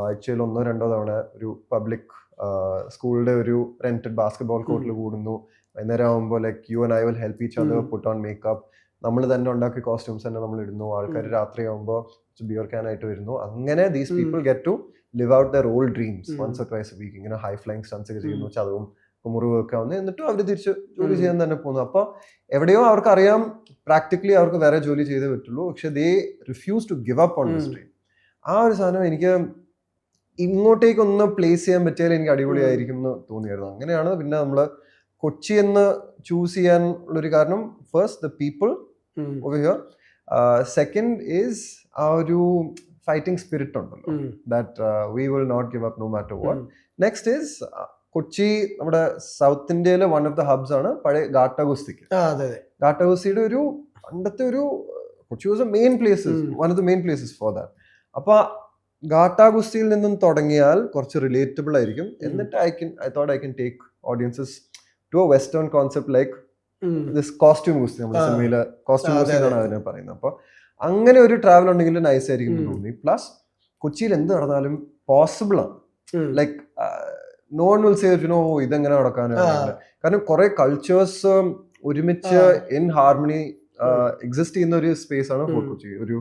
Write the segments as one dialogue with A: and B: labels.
A: ആഴ്ചയിൽ 1-2 തവണ ഒരു പബ്ലിക് സ്കൂളിന്റെ ഒരു റെന്റഡ് ബാസ്കറ്റ്ബോൾ കോർട്ടിൽ കൂടുന്നു. വൈകുന്നേരം ആകുമ്പോൾ like you and I will help each other put on makeup. നമ്മൾ തന്നെ ഉണ്ടാക്കിയ കോസ്റ്റ്യൂംസ് തന്നെ നമ്മൾ ഇടുന്നു. ആൾക്കാർ രാത്രി ആകുമ്പോൾ ബിയർ ക്യാൻ ആയിട്ട് വരുന്നു. അങ്ങനെ these people get to live out their old dreams once or twice a week. ഇങ്ങനെ ഹൈ ഫ്ലൈങ് സ്റ്റൺസ് ഒക്കെ ചെയ്യുന്നു, ചതവും മുറിവൊക്കെ വന്ന് എന്നിട്ടും അവർ തിരിച്ച് ജോലി ചെയ്യാൻ തന്നെ പോകുന്നു. അപ്പോൾ എവിടെയോ അവർക്ക് അറിയാം പ്രാക്ടിക്കലി അവർക്ക് വേറെ ജോലി ചെയ്തേ പറ്റുള്ളൂ, പക്ഷെ they refuse to give up on this dream. ആ ഒരു സാധനം എനിക്ക് ഇങ്ങോട്ടേക്ക് ഒന്ന് പ്ലേസ് ചെയ്യാൻ പറ്റിയാൽ എനിക്ക് അടിപൊളിയായിരിക്കും എന്ന് തോന്നിയായിരുന്നു. അങ്ങനെയാണ് പിന്നെ നമ്മൾ കൊച്ചി എന്ന് ചൂസ് ചെയ്യാൻ ഉള്ളൊരു കാരണം, first the people over here, second is ആ ഒരു ഫൈറ്റിംഗ് സ്പിരിറ്റ് ഉണ്ടല്ലോ, that we will not give up no matter what. Next is Kochi നമ്മുടെ സൗത്ത് ഇന്ത്യയിലെ വൺ ഓഫ് ദ ഹബ്സ് ആണ് പഴയ ഗാട്ട ഗുസ്തിക്ക്. ഗാട്ട ഗുസ്തിയുടെ ഒരു പണ്ടത്തെ ഒരു Kochi was a main places, one of the main places for that. അപ്പൊ ഗാട്ട ഗുസ്തിയിൽ നിന്നും തുടങ്ങിയാൽ കുറച്ച് റിലേറ്റബിൾ ആയിരിക്കും. എന്നിട്ട് I thought I can take audiences to a western concept like this costume ഗുസ്തി. നമ്മുടെ സിനിമയിലെ കോസ്റ്റ്യൂം ഗുസ്തി എന്നാണ് അതിനെ പറയുന്നത്. അപ്പൊ അങ്ങനെ ഒരു ട്രാവൽ ഉണ്ടെങ്കിൽ നൈസ് ആയിരിക്കും എന്ന് തോന്നി. പ്ലസ് കൊച്ചിയിൽ എന്ത് നടന്നാലും പോസിബിൾ ആണ്. Like no one will say ഇതെങ്ങനെ നടക്കാനാണ്. കാരണം കുറെ കൾച്ചേഴ്സ് ഒരുമിച്ച് ഇൻ ഹാർമണി എക്സിസ്റ്റ് ചെയ്യുന്ന ഒരു സ്പേസ് ആണ് ഫോർട്ട് കൊച്ചി. ഒരു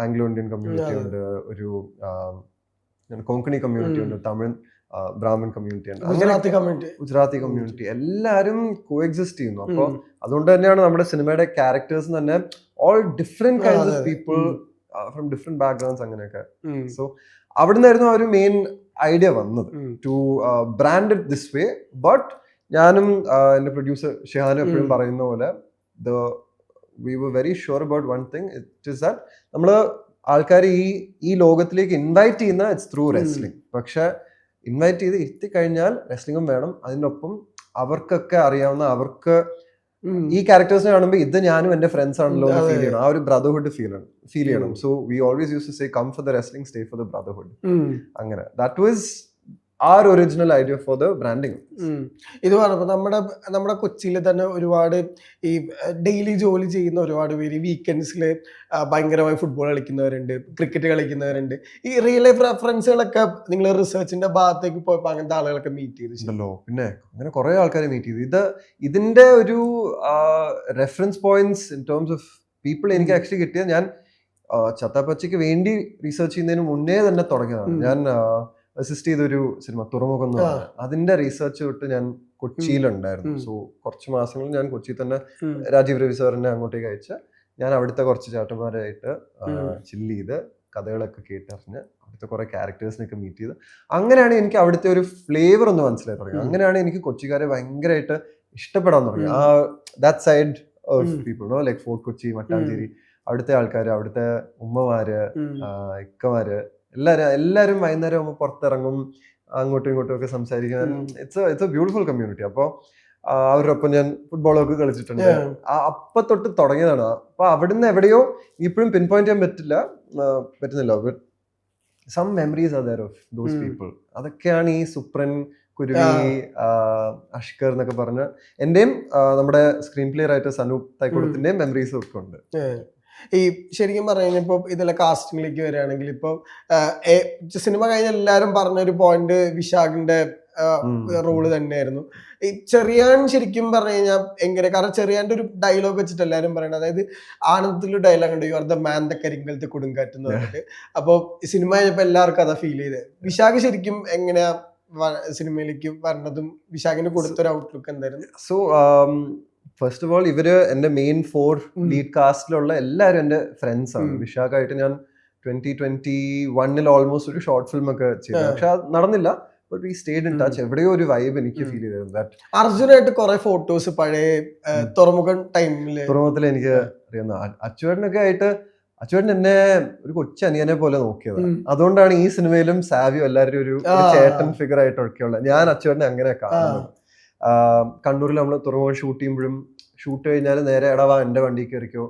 A: ആംഗ്ലോ ഇന്ത്യൻ കമ്മ്യൂണിറ്റി ഉണ്ട്, ഒരു കൊങ്കണി കമ്മ്യൂണിറ്റി ഉണ്ട്, തമിഴ് ബ്രാഹ്മൺ കമ്മ്യൂണിറ്റി ഉണ്ട്, ഗുജറാത്തി കമ്മ്യൂണിറ്റി, എല്ലാരും കോ എക്സിസ്റ്റ് ചെയ്യുന്നു. അപ്പോൾ അതുകൊണ്ട് തന്നെയാണ് നമ്മുടെ സിനിമയുടെ ക്യാരക്ടേഴ്സ് തന്നെ all different kinds of people from different backgrounds അങ്ങനെയൊക്കെ. സോ അവിടെ നിന്നായിരുന്നു ആ ഒരു മെയിൻ ഐഡിയ വന്നത്, to brand it this way. But ഞാനും എന്റെ പ്രൊഡ്യൂസർ ഷിഹാനും എപ്പോഴും പറയുന്ന പോലെ we were very sure about one thing, it is that നമ്മൾ ആൾക്കാരെ ഈ ലോകത്തിലേക്ക് ഇൻവൈറ്റ് ചെയ്യുന്ന ഇറ്റ്സ് ത്രൂ റെസ്ലിംഗ്. പക്ഷെ ഇൻവൈറ്റ് ചെയ്ത് ഇരുത്തി കഴിഞ്ഞാൽ റെസ്ലിംഗും വേണം. അതിനൊപ്പം അവർക്കൊക്കെ അറിയാവുന്ന, അവർക്ക് ഈ ക്യാരക്ടേഴ്സിനെ കാണുമ്പോൾ ഇത് ഞാനും എന്റെ ഫ്രണ്ട്സ് ആണല്ലോ എന്ന് ഫീൽ ചെയ്യണം, ആ ഒരു ബ്രദർഹുഡ് ഫീൽ ചെയ്യണം. So we always use to say come for the wrestling, stay for the brotherhood. അങ്ങനെ that was our original idea for the branding.
B: ഇത് പറഞ്ഞപ്പോൾ നമ്മുടെ കൊച്ചിയിൽ തന്നെ ഒരുപാട് ഈ ഡെയിലി ജോലി ചെയ്യുന്ന ഒരുപാട് പേര് വീക്കെൻഡ്സിൽ ഭയങ്കരമായി ഫുട്ബോൾ കളിക്കുന്നവരുണ്ട്, ക്രിക്കറ്റ് കളിക്കുന്നവരുണ്ട്. ഈ റിയൽ ലൈഫ് റെഫറൻസുകളൊക്കെ നിങ്ങൾ റിസർച്ചിന്റെ ഭാഗത്തേക്ക് പോയപ്പോൾ അങ്ങനത്തെ ആളുകളൊക്കെ മീറ്റ് ചെയ്തിട്ടുണ്ടല്ലോ?
A: പിന്നെ അങ്ങനെ കുറെ ആൾക്കാരെ മീറ്റ് ചെയ്തു. ഇതിന്റെ ഒരു reference points in terms of people എനിക്ക് ആക്ച്വലി കിട്ടിയത്, ഞാൻ ചത്താപ്പച്ചയ്ക്ക് വേണ്ടി റിസർച്ച് ചെയ്യുന്നതിന് മുന്നേ തന്നെ തുടങ്ങിയതാണ്. ഞാൻ അസിസ്റ്റ് ചെയ്തൊരു സിനിമ തുറമുഖം എന്ന് പറഞ്ഞാൽ അതിന്റെ റിസർച്ച് തൊട്ട് ഞാൻ കൊച്ചിയിലുണ്ടായിരുന്നു. സോ കുറച്ച് മാസങ്ങൾ ഞാൻ കൊച്ചിയിൽ തന്നെ രാജീവ് രവി സാറിനെ അങ്ങോട്ടേക്ക് അയച്ച് ഞാൻ അവിടുത്തെ കുറച്ച് ചേട്ടന്മാരായിട്ട് ചില്ല് ചെയ്ത് കഥകളൊക്കെ കേട്ടറിഞ്ഞ് അവിടുത്തെ കുറെ ക്യാരക്ടേഴ്സിനൊക്കെ മീറ്റ് ചെയ്ത് അങ്ങനെയാണ് എനിക്ക് അവിടുത്തെ ഒരു ഫ്ലേവർ ഒന്ന് മനസ്സിലായി തുടങ്ങി. അങ്ങനെയാണ് എനിക്ക് കൊച്ചിക്കാരെ ഭയങ്കരമായിട്ട് ഇഷ്ടപ്പെടാൻ തുടങ്ങി. ആ that side of people no, like Fort Kochi, Mattancherry, അവിടുത്തെ ആൾക്കാർ, അവിടുത്തെ ഉമ്മമാര്, ഇക്കമാര്, എല്ലാരും വൈകുന്നേരം ആകുമ്പോൾ പുറത്തിറങ്ങും, അങ്ങോട്ടും ഇങ്ങോട്ടും ഒക്കെ സംസാരിക്കാൻ. It's A beautiful community. അപ്പോൾ അവരോടൊപ്പം ഞാൻ ഫുട്ബോളൊക്കെ കളിച്ചിട്ടുണ്ട്. അപ്പൊ തൊട്ട് തുടങ്ങിയതാണ്. അപ്പൊ അവിടുന്ന് എവിടെയോ ഇപ്പോഴും പിൻ പോയിന്റ് ചെയ്യാൻ പറ്റുന്നില്ല. Some memories are there of those people. അതൊക്കെയാണ് ഈ സുപ്രൻ, കുരുവി, അഷ്കർ എന്നൊക്കെ പറഞ്ഞ എന്റെയും നമ്മുടെ സ്ക്രീൻ പ്ലേ റൈറ്റർ സനൂപ് തൈക്കോടത്തിന്റെയും മെമ്മറീസും ഒക്കെ ഉണ്ട്.
B: ഈ ശരിക്കും പറഞ്ഞു ഇപ്പൊ ഇതിലെ കാസ്റ്റിംഗിലേക്ക് വരികയാണെങ്കിൽ ഇപ്പൊ സിനിമ കഴിഞ്ഞ എല്ലാരും പറഞ്ഞൊരു പോയിന്റ് വിശാഖിന്റെ റോള് തന്നെയായിരുന്നു. ഈ ചെറിയാൻ ശരിക്കും പറഞ്ഞു കഴിഞ്ഞാൽ എങ്ങനെ, കാരണം ചെറിയാന്റെ ഒരു ഡയലോഗ് വെച്ചിട്ട് എല്ലാരും പറയണത്, അതായത് ആനന്ദത്തിലൊരു ഡയലോഗ് ഉണ്ട്, you are the man the കരിങ്കലത്തെ കൊടുങ്കാറ്റ് എന്ന് പറഞ്ഞിട്ട്. അപ്പൊ സിനിമ കഴിഞ്ഞപ്പോ എല്ലാവർക്കും അതാ ഫീൽ ചെയ്തത്. വിശാഖ് ശരിക്കും എങ്ങനെയാ സിനിമയിലേക്ക് വരണതും വിശാഖിന് കൊടുത്തൊരു ഔട്ട്ലുക്ക് എന്തായിരുന്നു?
A: സോ ഫസ്റ്റ് ഓഫ് ഓൾ ഇവര് എന്റെ മെയിൻ 4 ലീഡ് കാസ്റ്റിലുള്ള എല്ലാവരും എന്റെ ഫ്രണ്ട്സ് ആണ്. വിശാഖായിട്ട് ഞാൻ 2021 ഓൾമോസ്റ്റ് ഒരു ഷോർട്ട് ഫിലിം ഒക്കെ ചെയ്തു, പക്ഷെ അത് നടന്നില്ല. But we stayed in touch. എവിടെയോ ഒരു വൈബ് എനിക്ക് ഫീൽ ചെയ്തിരുന്നു.
B: അർജുനായിട്ട് കുറെ ഫോട്ടോസ് പഴയ തുറമുഖം ടൈമില്,
A: തുറമുഖത്തിൽ എനിക്ക് അറിയുന്ന അച്ചുവേട്ടനൊക്കെ ആയിട്ട്, അച്ചുവേട്ടൻ എന്നെ ഒരു കൊച്ചനിയനെ പോലെ നോക്കിയത്. അതുകൊണ്ടാണ് ഈ സിനിമയിലും സാവിയോ എല്ലാവരും ഒരു ചേട്ടൻ ഫിഗർ ആയിട്ടൊക്കെയുള്ള. ഞാൻ അച്ചുവേട്ടനെ അങ്ങനെ കാണുന്നത്. കണ്ണൂരിൽ നമ്മൾ തുറമുഖം ഷൂട്ട് ചെയ്യുമ്പോഴും ഷൂട്ട് കഴിഞ്ഞാൽ നേരെ എടവാ എന്റെ വണ്ടി കയറിക്കോ,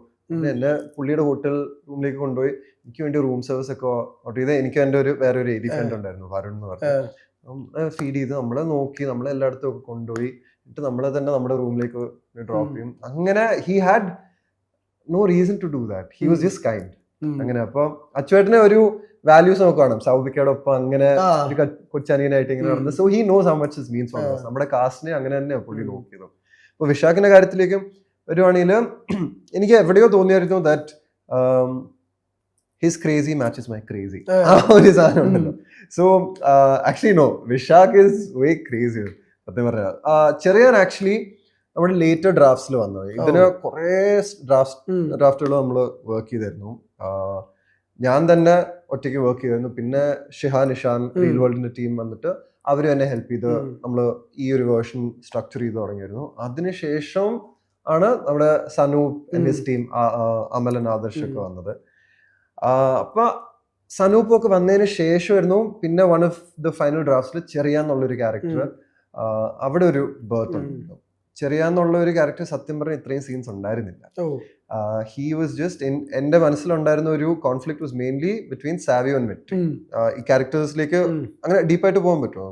A: എന്നെ പുള്ളിയുടെ ഹോട്ടൽ റൂമിലേക്ക് കൊണ്ടുപോയി എനിക്ക് വേണ്ടി റൂം സർവീസ് ഒക്കെ ഓർഡർ ചെയ്ത്, എനിക്ക് എൻ്റെ വേറെ ഒരു ഏരിയ ഫ്രണ്ട് ഉണ്ടായിരുന്നു, വരുൺ എന്ന് പറഞ്ഞു, ഫീഡ് ചെയ്ത് നമ്മളെ നോക്കി, നമ്മളെ എല്ലായിടത്തും ഒക്കെ കൊണ്ടുപോയി, എന്നിട്ട് നമ്മളെ തന്നെ നമ്മുടെ റൂമിലേക്ക് ഡ്രോപ്പ് ചെയ്യും. അങ്ങനെ he had no reason to do that, he was just kind. അങ്ങനെ അപ്പൊ അച്ചുവേട്ടനെ ഒരു വാല്യൂസ് നമുക്ക് കാണാം. സൗബിക്കയുടെ ഒപ്പം അങ്ങനെ
B: ആ.
A: ഒരു കൊച്ചനിയനായിട്ട് ഇങ്ങനെ നടന്നു. So he knows how much means for us. നമ്മുടെ കാസ്റ്റിനെ അങ്ങനെ തന്നെ പുള്ളി നോക്കിയത്. അപ്പൊ വിശാഖിന്റെ കാര്യത്തിലേക്കും വരുവാണെങ്കിൽ എനിക്ക് എവിടെയോ തോന്നിയായിരുന്നു that his crazy matches my crazy, ആ ഒരു സാധനം ഉണ്ടല്ലോ. So actually no, Vishakh is way crazy സത്യം പറയാ. ചെറിയാൻ ആക്ച്വലി നമ്മുടെ ലേറ്റർ ഡ്രാഫ്റ്റ്സിൽ വന്നത്. ഇതിന് കുറെ ഡ്രാഫ്റ്റുകൾ നമ്മൾ വർക്ക് ചെയ്തായിരുന്നു. ഞാൻ തന്നെ ഒറ്റയ്ക്ക് വർക്ക് ചെയ്തായിരുന്നു. പിന്നെ ഷിഹാൻ നിഷാൻ റിയൽ വേൾഡിന്റെ ടീം വന്നിട്ട് അവർ തന്നെ ഹെൽപ്പ് ചെയ്ത് നമ്മൾ ഈ ഒരു വേർഷൻ സ്ട്രക്ചർ ചെയ്ത് തുടങ്ങിയിരുന്നു. അതിനുശേഷം ആണ് നമ്മുടെ സനൂപ് ഹിസ് ടീം, അമലൻ ആദർശ് ഒക്കെ വന്നത്. അപ്പൊ സനൂപ് ഒക്കെ വന്നതിന് ശേഷമായിരുന്നു പിന്നെ വൺ ഓഫ് ദ ഫൈനൽ ഡ്രാഫ്റ്റ്സിൽ ചെറിയാന്നുള്ളൊരു ക്യാരക്ടർ അവിടെ ഒരു ബർത്ത് ഉണ്ടായിരുന്നു. ചെറിയാന്നുള്ള ഒരു ക്യാരക്ടർ സത്യം പറഞ്ഞാൽ ഇത്രയും സീൻസ് ഉണ്ടായിരുന്നില്ല. ഹി വാസ് ജസ്റ്റ് എന്റെ മനസ്സിലുണ്ടായിരുന്ന ഒരു conflict was mainly between Savio and വെറ്റ്. ഈ ക്യാരക്ടേഴ്സിലേക്ക് അങ്ങനെ ഡീപ്പായിട്ട് പോകാൻ പറ്റുമോ?